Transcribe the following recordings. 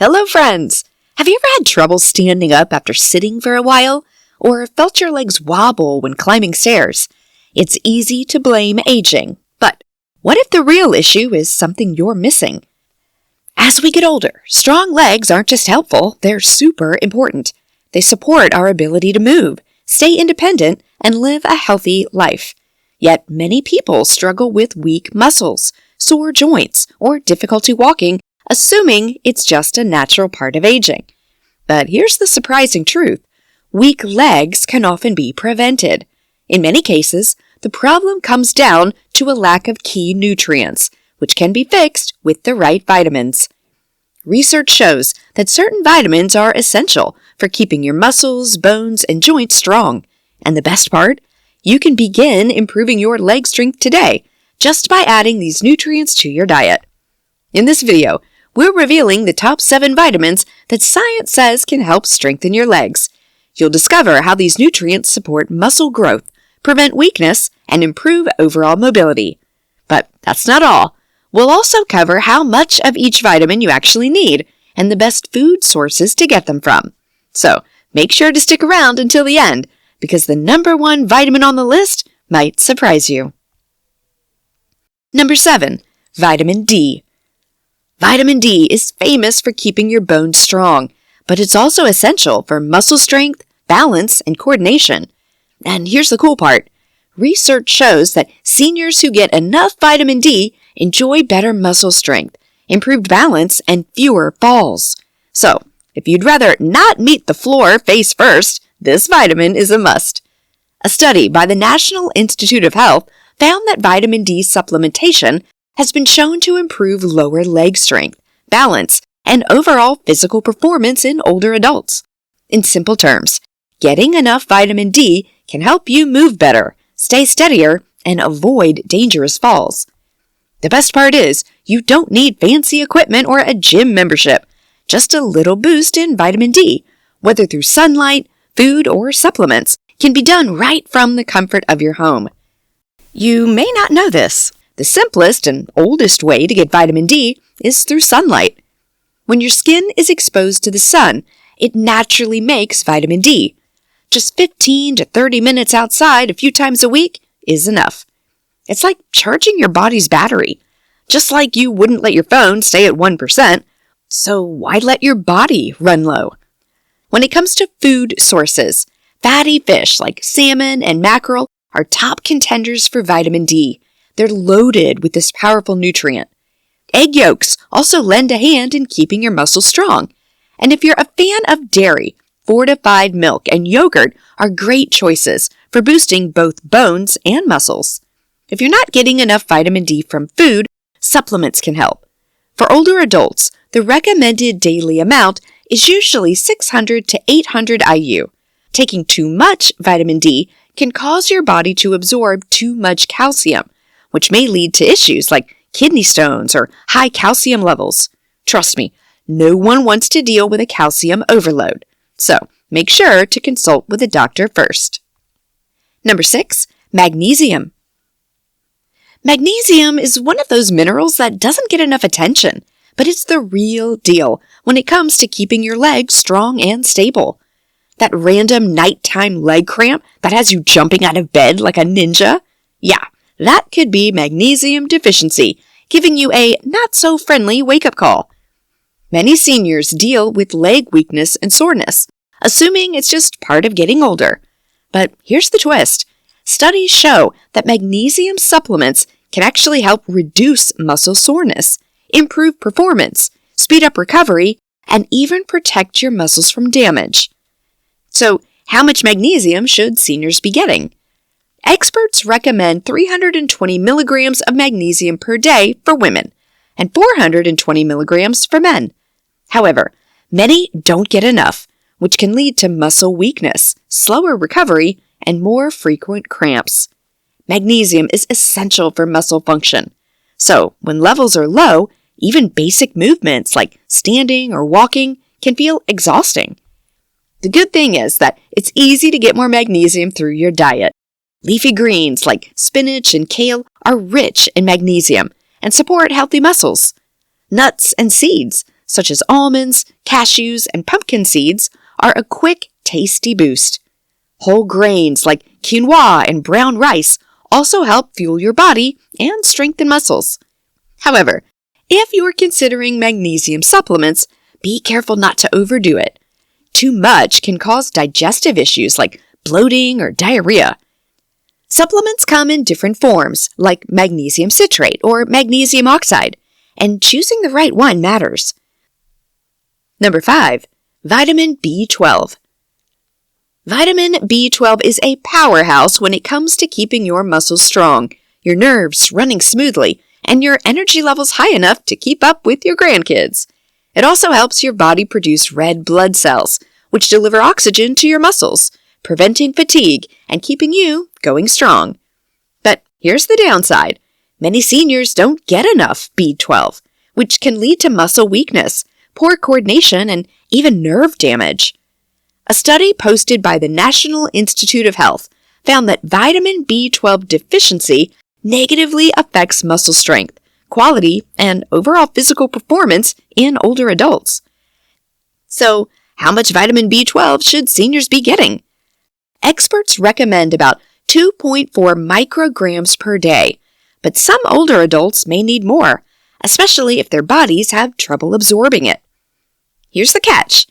Hello, friends! Have you ever had trouble standing up after sitting for a while? Or felt your legs wobble when climbing stairs? It's easy to blame aging, but what if the real issue is something you're missing? As we get older, strong legs aren't just helpful, they're super important. They support our ability to move, stay independent, and live a healthy life. Yet many people struggle with weak muscles, sore joints, or difficulty walking, assuming it's just a natural part of aging. But here's the surprising truth. Weak legs can often be prevented. In many cases, the problem comes down to a lack of key nutrients, which can be fixed with the right vitamins. Research shows that certain vitamins are essential for keeping your muscles, bones, and joints strong. And the best part? You can begin improving your leg strength today just by adding these nutrients to your diet. In this video, we're revealing the top 7 vitamins that science says can help strengthen your legs. You'll discover how these nutrients support muscle growth, prevent weakness, and improve overall mobility. But that's not all. We'll also cover how much of each vitamin you actually need and the best food sources to get them from. So make sure to stick around until the end, because the number 1 vitamin on the list might surprise you. Number 7. Vitamin D. Vitamin D is famous for keeping your bones strong, but it's also essential for muscle strength, balance, and coordination. And here's the cool part. Research shows that seniors who get enough vitamin D enjoy better muscle strength, improved balance, and fewer falls. So, if you'd rather not meet the floor face first, this vitamin is a must. A study by the National Institute of Health found that vitamin D supplementation has been shown to improve lower leg strength, balance, and overall physical performance in older adults. In simple terms, getting enough vitamin D can help you move better, stay steadier, and avoid dangerous falls. The best part is, you don't need fancy equipment or a gym membership. Just a little boost in vitamin D, whether through sunlight, food, or supplements, can be done right from the comfort of your home. You may not know this. The simplest and oldest way to get vitamin D is through sunlight. When your skin is exposed to the sun, it naturally makes vitamin D. Just 15 to 30 minutes outside a few times a week is enough. It's like charging your body's battery. Just like you wouldn't let your phone stay at 1%, so why let your body run low? When it comes to food sources, fatty fish like salmon and mackerel are top contenders for vitamin D. They're loaded with this powerful nutrient. Egg yolks also lend a hand in keeping your muscles strong. And if you're a fan of dairy, fortified milk and yogurt are great choices for boosting both bones and muscles. If you're not getting enough vitamin D from food, supplements can help. For older adults, the recommended daily amount is usually 600 to 800 IU. Taking too much vitamin D can cause your body to absorb too much calcium, which may lead to issues like kidney stones or high calcium levels. Trust me, no one wants to deal with a calcium overload. So make sure to consult with a doctor first. Number 6, magnesium. Magnesium is one of those minerals that doesn't get enough attention, but it's the real deal when it comes to keeping your legs strong and stable. That random nighttime leg cramp that has you jumping out of bed like a ninja? Yeah, that could be magnesium deficiency, giving you a not-so-friendly wake-up call. Many seniors deal with leg weakness and soreness, assuming it's just part of getting older. But here's the twist. Studies show that magnesium supplements can actually help reduce muscle soreness, improve performance, speed up recovery, and even protect your muscles from damage. So, how much magnesium should seniors be getting? Experts recommend 320 milligrams of magnesium per day for women and 420 milligrams for men. However, many don't get enough, which can lead to muscle weakness, slower recovery, and more frequent cramps. Magnesium is essential for muscle function. So, when levels are low, even basic movements like standing or walking can feel exhausting. The good thing is that it's easy to get more magnesium through your diet. Leafy greens like spinach and kale are rich in magnesium and support healthy muscles. Nuts and seeds, such as almonds, cashews, and pumpkin seeds, are a quick, tasty boost. Whole grains like quinoa and brown rice also help fuel your body and strengthen muscles. However, if you're considering magnesium supplements, be careful not to overdo it. Too much can cause digestive issues like bloating or diarrhea. Supplements come in different forms, like magnesium citrate or magnesium oxide, and choosing the right one matters. Number 5. Vitamin B12. Vitamin B12 is a powerhouse when it comes to keeping your muscles strong, your nerves running smoothly, and your energy levels high enough to keep up with your grandkids. It also helps your body produce red blood cells, which deliver oxygen to your muscles, preventing fatigue and keeping you going strong. But here's the downside. Many seniors don't get enough B12, which can lead to muscle weakness, poor coordination, and even nerve damage. A study posted by the National Institute of Health found that vitamin B12 deficiency negatively affects muscle strength, quality, and overall physical performance in older adults. So, how much vitamin B12 should seniors be getting? Experts recommend about 2.4 micrograms per day, but some older adults may need more, especially if their bodies have trouble absorbing it. Here's the catch.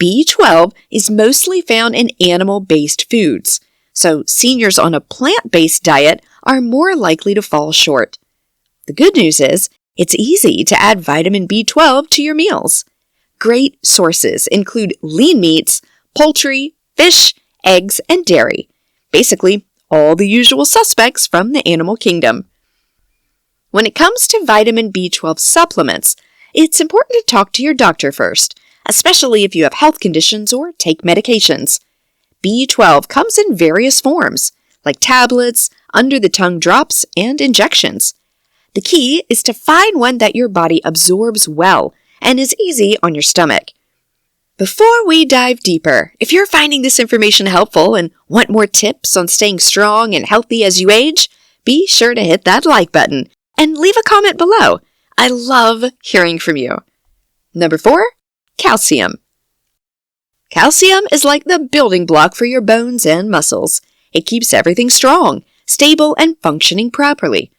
B12 is mostly found in animal-based foods, so seniors on a plant-based diet are more likely to fall short. The good news is, it's easy to add vitamin B12 to your meals. Great sources include lean meats, poultry, fish, eggs, and dairy. Basically, all the usual suspects from the animal kingdom. When it comes to vitamin B12 supplements, it's important to talk to your doctor first, especially if you have health conditions or take medications. B12 comes in various forms, like tablets, under-the-tongue drops, and injections. The key is to find one that your body absorbs well and is easy on your stomach. Before we dive deeper, if you're finding this information helpful and want more tips on staying strong and healthy as you age, be sure to hit that like button and leave a comment below. I love hearing from you. Number 4, calcium. Calcium is like the building block for your bones and muscles. It keeps everything strong, stable, and functioning properly.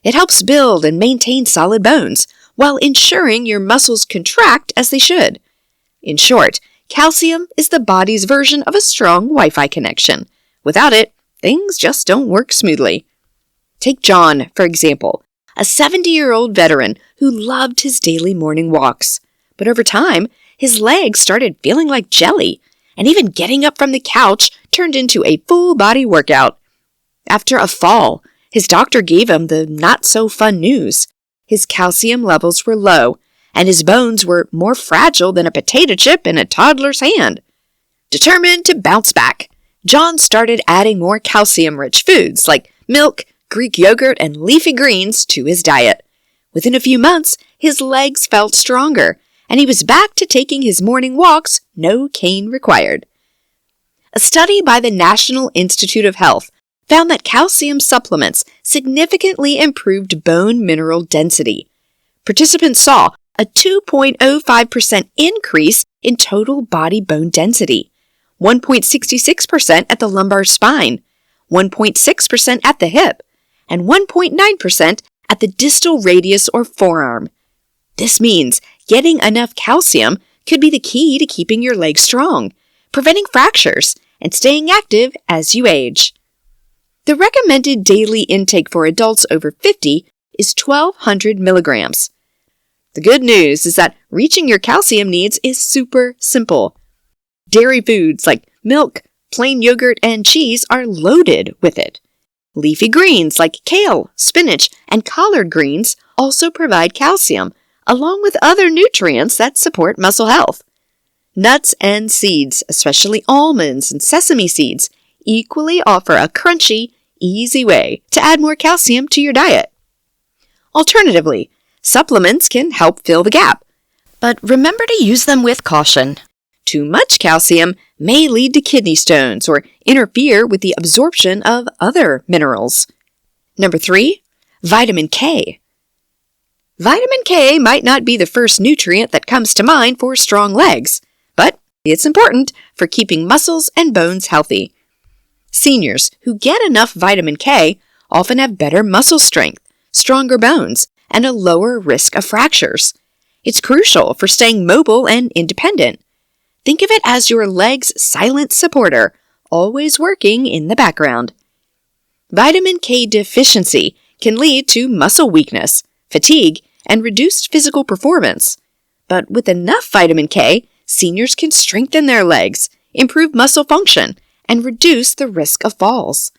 It helps build and maintain solid bones while ensuring your muscles contract as they should. In short, calcium is the body's version of a strong Wi-Fi connection. Without it, things just don't work smoothly. Take John, for example, a 70-year-old veteran who loved his daily morning walks. But over time, his legs started feeling like jelly, and even getting up from the couch turned into a full-body workout. After a fall, his doctor gave him the not-so-fun news. His calcium levels were low, and his bones were more fragile than a potato chip in a toddler's hand. Determined to bounce back, John started adding more calcium-rich foods like milk, Greek yogurt, and leafy greens to his diet. Within a few months, his legs felt stronger, and he was back to taking his morning walks, no cane required. A study by the National Institute of Health found that calcium supplements significantly improved bone mineral density. Participants saw a 2.05% increase in total body bone density, 1.66% at the lumbar spine, 1.6% at the hip, and 1.9% at the distal radius or forearm. This means getting enough calcium could be the key to keeping your legs strong, preventing fractures, and staying active as you age. The recommended daily intake for adults over 50 is 1,200 milligrams. The good news is that reaching your calcium needs is super simple. Dairy foods like milk, plain yogurt, and cheese are loaded with it. Leafy greens like kale, spinach, and collard greens also provide calcium, along with other nutrients that support muscle health. Nuts and seeds, especially almonds and sesame seeds, equally offer a crunchy, easy way to add more calcium to your diet. Alternatively, supplements can help fill the gap, but remember to use them with caution. Too much calcium may lead to kidney stones or interfere with the absorption of other minerals. Number 3, vitamin K. Vitamin K might not be the first nutrient that comes to mind for strong legs, but it's important for keeping muscles and bones healthy. Seniors who get enough vitamin K often have better muscle strength, stronger bones, and a lower risk of fractures. It's crucial for staying mobile and independent. Think of it as your leg's silent supporter, always working in the background. Vitamin K deficiency can lead to muscle weakness, fatigue, and reduced physical performance. But with enough vitamin K, seniors can strengthen their legs, improve muscle function, and reduce the risk of falls.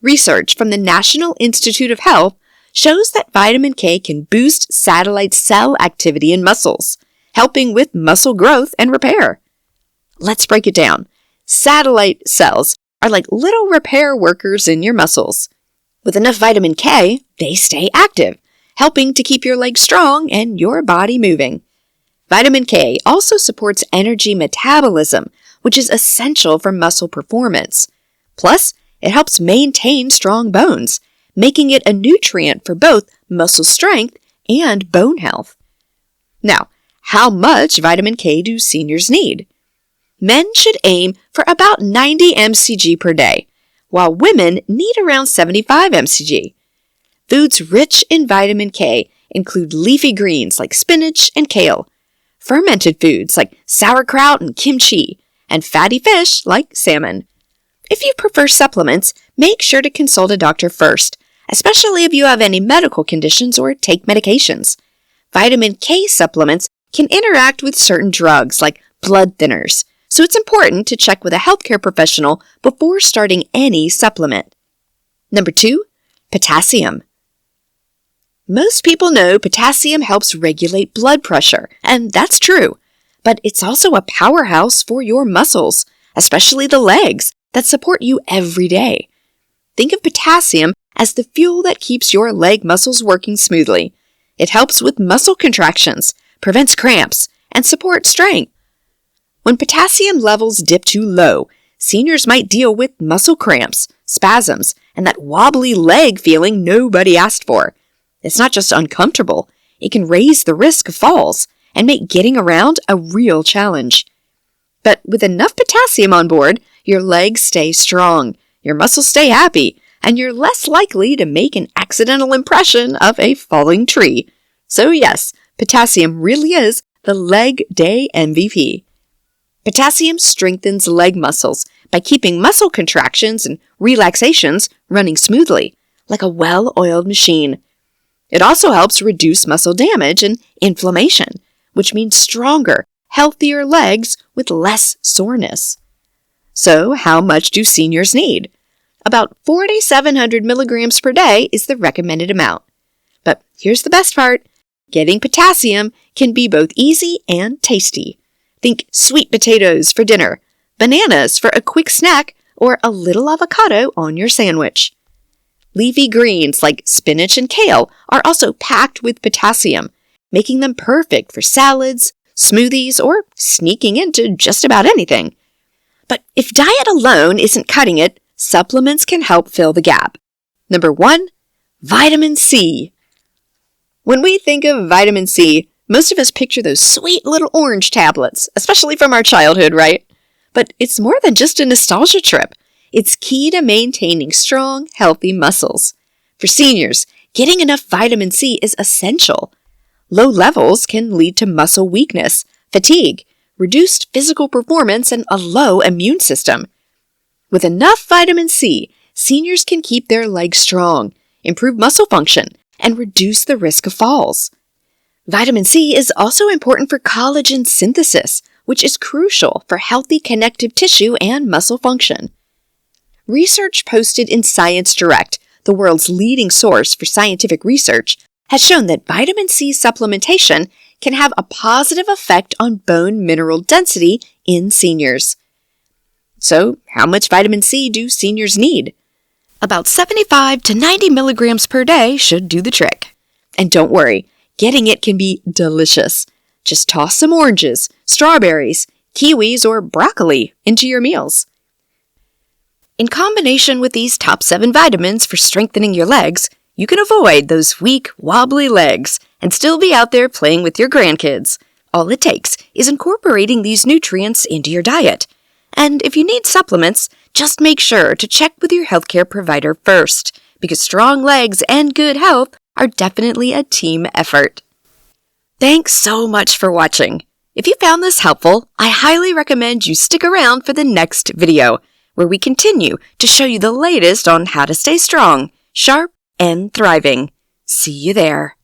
Research from the National Institute of Health shows that vitamin K can boost satellite cell activity in muscles, helping with muscle growth and repair. Let's break it down. Satellite cells are like little repair workers in your muscles. With enough vitamin K, they stay active, helping to keep your legs strong and your body moving. Vitamin K also supports energy metabolism, which is essential for muscle performance. Plus, it helps maintain strong bones, making it a nutrient for both muscle strength and bone health. Now, how much vitamin K do seniors need? Men should aim for about 90 mcg per day, while women need around 75 mcg. Foods rich in vitamin K include leafy greens like spinach and kale, fermented foods like sauerkraut and kimchi, and fatty fish like salmon. If you prefer supplements, make sure to consult a doctor first, especially if you have any medical conditions or take medications. Vitamin K supplements can interact with certain drugs like blood thinners, so it's important to check with a healthcare professional before starting any supplement. Number 2, potassium. Most people know potassium helps regulate blood pressure, and that's true. But it's also a powerhouse for your muscles, especially the legs, that support you every day. Think of potassium as the fuel that keeps your leg muscles working smoothly. It helps with muscle contractions, prevents cramps, and supports strength. When potassium levels dip too low, seniors might deal with muscle cramps, spasms, and that wobbly leg feeling nobody asked for. It's not just uncomfortable, it can raise the risk of falls and make getting around a real challenge. But with enough potassium on board, your legs stay strong, your muscles stay happy, and you're less likely to make an accidental impression of a falling tree. So yes, potassium really is the leg day MVP. Potassium strengthens leg muscles by keeping muscle contractions and relaxations running smoothly, like a well-oiled machine. It also helps reduce muscle damage and inflammation, which means stronger, healthier legs with less soreness. So, how much do seniors need? About 4,700 milligrams per day is the recommended amount. But here's the best part. Getting potassium can be both easy and tasty. Think sweet potatoes for dinner, bananas for a quick snack, or a little avocado on your sandwich. Leafy greens like spinach and kale are also packed with potassium, making them perfect for salads, smoothies, or sneaking into just about anything. But if diet alone isn't cutting it, supplements can help fill the gap. Number 1, vitamin C. When we think of vitamin C, most of us picture those sweet little orange tablets, especially from our childhood, right? But it's more than just a nostalgia trip. It's key to maintaining strong, healthy muscles. For seniors, getting enough vitamin C is essential. Low levels can lead to muscle weakness, fatigue, reduced physical performance, and a low immune system. With enough vitamin C, seniors can keep their legs strong, improve muscle function, and reduce the risk of falls. Vitamin C is also important for collagen synthesis, which is crucial for healthy connective tissue and muscle function. Research posted in Science Direct, the world's leading source for scientific research, has shown that vitamin C supplementation can have a positive effect on bone mineral density in seniors. So, how much vitamin C do seniors need? About 75 to 90 milligrams per day should do the trick. And don't worry, getting it can be delicious. Just toss some oranges, strawberries, kiwis, or broccoli into your meals. In combination with these top 7 vitamins for strengthening your legs, you can avoid those weak, wobbly legs and still be out there playing with your grandkids. All it takes is incorporating these nutrients into your diet. And if you need supplements, just make sure to check with your healthcare provider first, because strong legs and good health are definitely a team effort. Thanks so much for watching. If you found this helpful, I highly recommend you stick around for the next video, where we continue to show you the latest on how to stay strong, sharp, and thriving. See you there.